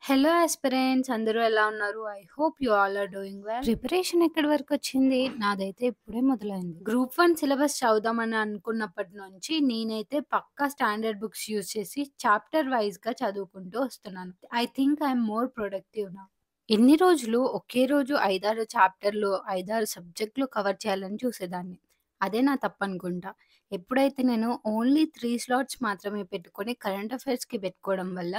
Hello aspirants అందరూ ఎలా ఉన్నారు? I hope you all are doing well. Preparation ఎక్కడి వరకొచ్చింది? నాదైతే ఇప్పుడే మొదలైంది. గ్రూప్ 1 సిలబస్ చదువుదామని అనుకున్నప్పటి నుంచి నేనైతే పక్కా స్టాండర్డ్ బుక్స్ యూజ్ చేసి చాప్టర్ వైస్‌గా చదువుకుంటూ వస్తున్నాను. I think I am more productive now. ఎన్ని రోజులు ఒకే రోజు 5, 6 చాప్టర్‌లు, 5, 6 సబ్జెక్ట్‌లు కవర్ చేయాలని చూసేదాన్ని. అదే నా తప్పనుకుంటా. ఎప్పుడైతే నేను ఓన్లీ 3 స్లాట్స్ మాత్రమే పెట్టుకొని కరెంట్ అఫైర్స్‌కి పెట్టుకోవడం వల్ల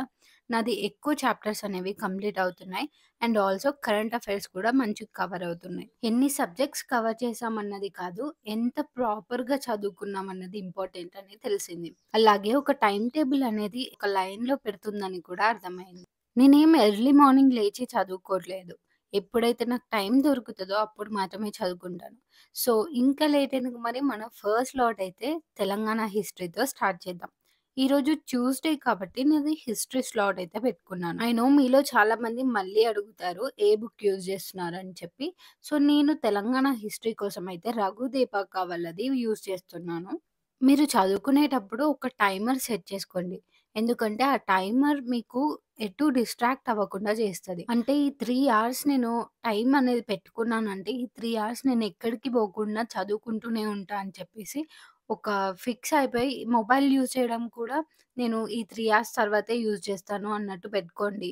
నాది ఎక్కువ చాప్టర్స్ అనేవి కంప్లీట్ అవుతున్నాయి. అండ్ ఆల్సో కరెంట్ అఫైర్స్ కూడా మంచిగా కవర్ అవుతున్నాయి. ఎన్ని సబ్జెక్ట్స్ కవర్ చేశామన్నది కాదు, ఎంత ప్రాపర్‌గా చదువుకున్నామన్నది ఇంపార్టెంట్ అని తెలిసింది. అలాగే ఒక టైమ్ టేబుల్ అనేది ఒక లైన్‌లో పెడుతుందని కూడా అర్థమైంది. నేనేమి ఎర్లీ మార్నింగ్ లేచి చదువుకోవట్లేదు. ఎప్పుడైతే నాకు టైం దొరుకుతదో అప్పుడు మాత్రమే చదువుకుంటాను. సో, ఇంకా లేట్ ఎందుకు మరి మన ఫస్ట్ లాట్ అయితే తెలంగాణ హిస్టరీతో స్టార్ట్ చేద్దాం. ఈరోజు ట్యూస్‌డే కాబట్టి నాది హిస్టరీ స్లాట్ అయితే పెట్టుకున్నాను. ఐ నో మీలో చాలామంది మళ్ళీ అడుగుతారు ఏ బుక్ యూజ్ చేస్తున్నారని చెప్పి. సో, నేను తెలంగాణ హిస్టరీ కోసం అయితే రఘు దీపక వాళ్ళది యూజ్ చేస్తున్నాను. మీరు చదువుకునేటప్పుడు ఒక టైమర్ సెట్ చేసుకోండి. ఎందుకంటే ఆ టైమర్ మీకు ఎటు డిస్ట్రాక్ట్ అవ్వకుండా చేస్తది. అంటే ఈ 3 అవర్స్ నేను టైమ్ అనేది పెట్టుకున్నానంటే, ఈ 3 అవర్స్ నేను ఎక్కడికి పోకుండా చదువుకుంటూనే ఉంటా అని చెప్పేసి ఒక ఫిక్స్ అయిపోయి మొబైల్ యూజ్ చేయడం కూడా నేను ఈ 3 అవర్స్ తర్వాతే యూజ్ చేస్తాను అన్నట్టు పెట్టుకోండి.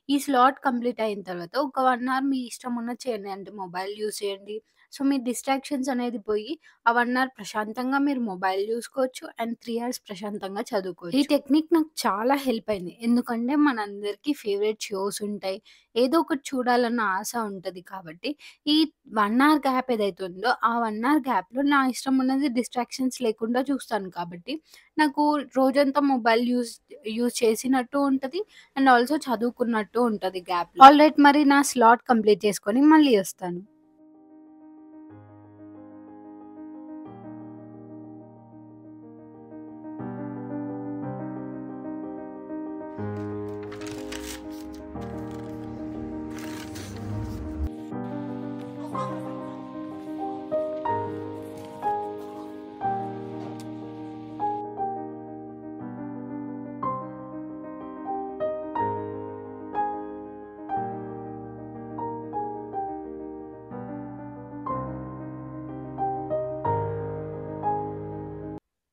ఈ స్లాట్ కంప్లీట్ అయిన తర్వాత ఒక 1 అవర్ మీ ఇష్టం ఉన్నది చేయండి. అంటే మొబైల్ యూజ్ చేయండి. సో, మీ డిస్ట్రాక్షన్స్ అనేది పోయి ఆ 1 అవర్ ప్రశాంతంగా మీరు మొబైల్ చూసుకోవచ్చు. అండ్ 3 అవర్స్ ప్రశాంతంగా చదువుకోవచ్చు. ఈ టెక్నిక్ నాకు చాలా హెల్ప్ అయింది. ఎందుకంటే మనందరికీ ఫేవరెట్ షోస్ ఉంటాయి. ఏదో ఒకటి చూడాలన్న ఆశ ఉంటది కాబట్టి, ఈ 1 అవర్ గ్యాప్ ఏదైతే ఉందో, ఆ 1 అవర్ గ్యాప్‌లో నా ఇష్టం ఉన్నది డిస్ట్రాక్షన్స్ లేకుండా చూస్తాను కాబట్టి, నాకు రోజంతా మొబైల్ యూజ్ చేసినట్టు ఉంటది. అండ్ ఆల్సో చదువుకున్నట్టు ఉంటది గ్యాప్‌లో. ఆల్రైట్ మరి నా స్లాట్ కంప్లీట్ చేసుకొని మళ్ళీ వస్తాను.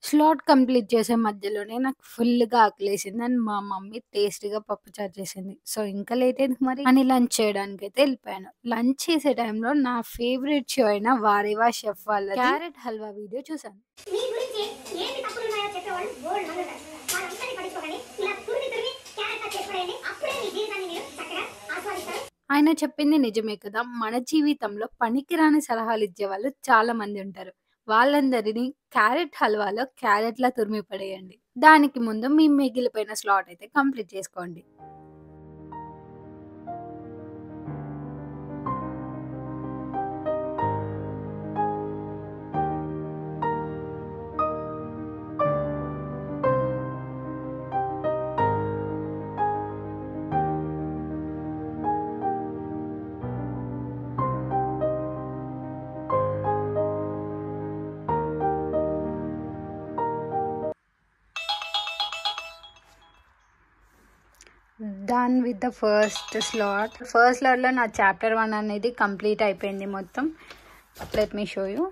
స్లాట్ కంప్లీట్ చేసే మధ్యలోనే నాకు ఫుల్‌గా ఆకలేసింది. అండ్ మా మమ్మీ టేస్టీగా పప్పుచారు చేసింది. సో, ఇంకా లేట్ ఎందుకు మరి అని లంచ్ చేయడానికైతే ఎళ్ళిపోయాను. లంచ్ చేసే టైంలో నా ఫేవరెట్ షో అయిన 'వారేవా షెఫ్' వాళ్ళది క్యారెట్ హల్వా వీడియో చూసాను. మీ గురించి ఏంటి తప్పులున్నాయో చెప్పేవాళ్ళు బోల్డ్ మంది ఉంటారు. వాళ్ళందరినీ పట్టించుకోకండి. ఇలా తురిమి తురిమి క్యారెక్టర్ చేసి పడేయండి. అప్పుడే మీ జీవితాన్ని మీరు చక్కగా ఆస్వాదిస్తారు. ఆయన చెప్పింది నిజమే కదా! మన జీవితంలో పనికిరాని సలహాలిచ్చే వాళ్ళు చాలా మంది ఉంటారు. వాళ్ళందరిని క్యారెట్ హల్వాలో క్యారెట్‌లా తురిమి పడేయండి. దానికి ముందు మీ మిగిలిపోయిన స్లాట్ అయితే కంప్లీట్ చేసుకోండి. Done with the first slot. First స్లాట్‌లో నా చాప్టర్ 1 అనేది కంప్లీట్ అయిపోయింది మొత్తం. Let me show you.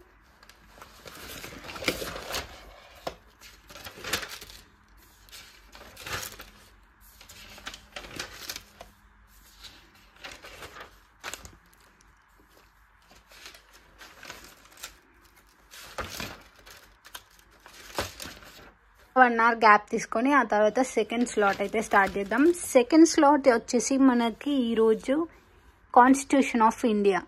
One hour gap తీసుకొని ఆ తర్వాత సెకండ్ స్లాట్ అయితే స్టార్ట్ చేద్దాం. సెకండ్ స్లాట్ వచ్చేసి మనకి ఈరోజు constitution of India.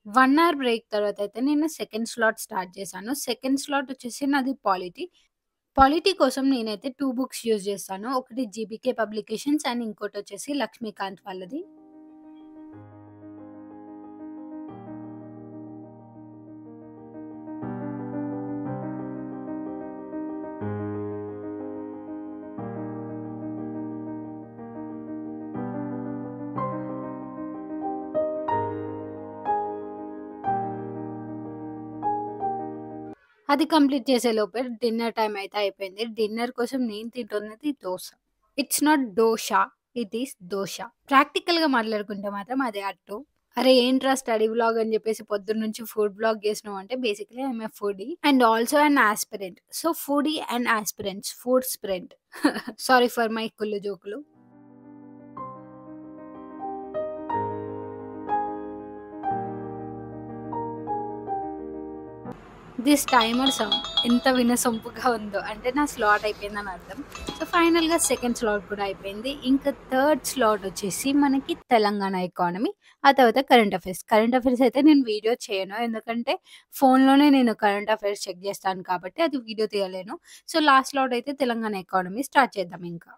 1 hour break తర్వాత అయితే నేను సెకండ్ స్లాట్ స్టార్ట్ చేశాను. సెకండ్ స్లాట్ వచ్చేసి నాది పాలిటీ. పాలిటీ కోసం నేనైతే 2 బుక్స్ యూజ్ చేస్తాను. ఒకటి 'జీబీకే పబ్లికేషన్స్' అండ్ ఇంకోటొచ్చేసి లక్ష్మీకాంత్ వాళ్ళది. అది కంప్లీట్ చేసేలోపే డిన్నర్ టైమ్ అయితే అయిపోయింది. డిన్నర్ కోసం నేను తింటున్నది దోస. ఇట్స్ నాట్ దోష. It is dosa. ప్రాక్టికల్‌గా మాట్లాడుకుంటే మాత్రం అది అట్టు. అరే! ఏంట్రా స్టడీ వ్లాగ్ అని జెప్పేసి పొద్దున్నుంచి ఫుడ్ వ్లాగ్ జేసినావు అంటే basically I am a foodie and also an aspirant. So, foodie and aspirants food స్ప్రెంట్. సారీ ఫర్ మై కుళ్ళు జోకులు. దిస్ టైమర్ సౌండ్ ఎంత వినసొంపుగా ఉందో. అంటే నా స్లాట్ అయిపోయిందని అర్థం. సో, ఫైనల్‌గా సెకండ్ స్లాట్ కూడా అయిపోయింది. ఇంకా థర్డ్ స్లాట్ వచ్చేసి మనకి తెలంగాణ ఎకానమీ. ఆ తర్వాత కరెంట్ అఫైర్స్. కరెంట్ అఫైర్స్ అయితే నేను వీడియో చేయను. ఎందుకంటే ఫోన్‌లోనే నేను కరెంట్ అఫైర్స్ చెక్ చేస్తాను కాబట్టి అది వీడియో తీయలేను. సో, లాస్ట్ స్లాట్ అయితే తెలంగాణ ఎకానమీ స్టార్ట్ చేద్దాం ఇంకా.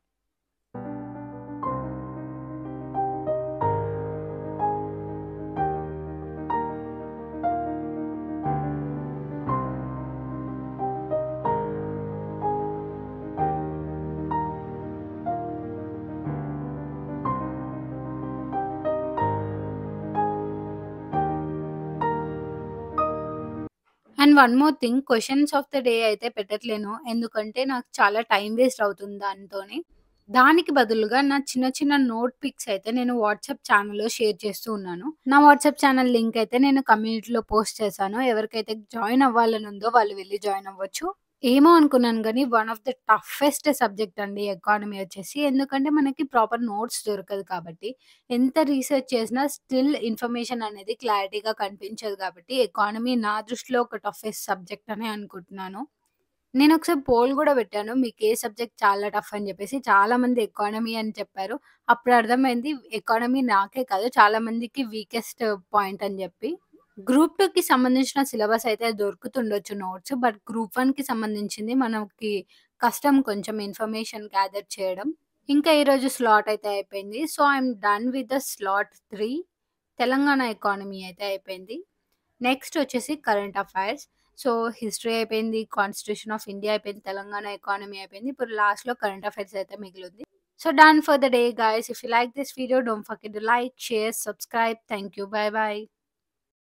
And one more thing questions of the day అయితే పెట్టట్లేను. ఎందుకంటే నాకు చాలా టైం వేస్ట్ అవుతుంది దానితోని. దానికి బదులుగా నా చిన్న చిన్న నోట్ పిక్స్ అయితే నేను వాట్సాప్ ఛానెల్‌లో షేర్ చేస్తూ ఉన్నాను. నా వాట్సాప్ ఛానెల్ లింక్ అయితే నేను కమ్యూనిటీలో పోస్ట్ చేశాను. ఎవరికైతే జాయిన్ అవ్వాలని ఉందో వాళ్ళు వెళ్లి జాయిన్ అవ్వచ్చు. ఏమో అనుకున్నాను గానీ one of the toughest subject అండి ఎకానమీ వచ్చేసి. ఎందుకంటే మనకి ప్రాపర్ నోట్స్ దొరకదు కాబట్టి. ఎంత రీసెర్చ్ చేసినా స్టిల్ ఇన్ఫర్మేషన్ అనేది క్లారిటీగా కనిపించదు కాబట్టి ఎకానమీ నా దృష్టిలో ఒక టఫెస్ట్ సబ్జెక్ట్ అనే అనుకుంటున్నాను. నేనొకసారి పోల్ గూడా పెట్టాను. మీకే సబ్జెక్ట్ చాలా టఫ్ అని జెప్పేసి. చాలా మంది ఎకానమీ అని చెప్పారు. అప్పుడు అర్థమైంది ఎకానమీ నాకే కాదు చాలా మందికి వీకెస్ట్ పాయింట్ అని జెప్పి. గ్రూప్ 2కి సంబంధించిన సిలబస్ అయితే దొరుకుతుండొచ్చు నోట్స్. బట్ గ్రూప్ 1కి సంబంధించింది మనకి కష్టం కొంచెం ఇన్ఫర్మేషన్ గ్యాదర్ చేయడం. ఇంకా ఈరోజు స్లాట్ అయితే అయిపోయింది. So, I'm done with the slot 3 Telangana economy అయితే అయిపోయింది. నెక్స్ట్ వచ్చేసి కరెంట్ అఫైర్స్. సో, హిస్టరీ అయిపోయింది, కాన్స్టిట్యూషన్ ఆఫ్ ఇండియా అయిపోయింది, తెలంగాణ ఎకానమీ అయిపోయింది. ఇప్పుడు లాస్ట్‌లో కరెంట్ అఫైర్స్ అయితే మిగిలుంది. So, done for the day guys. If you like this video don't forget to like, share, subscribe. Thank you. Bye by.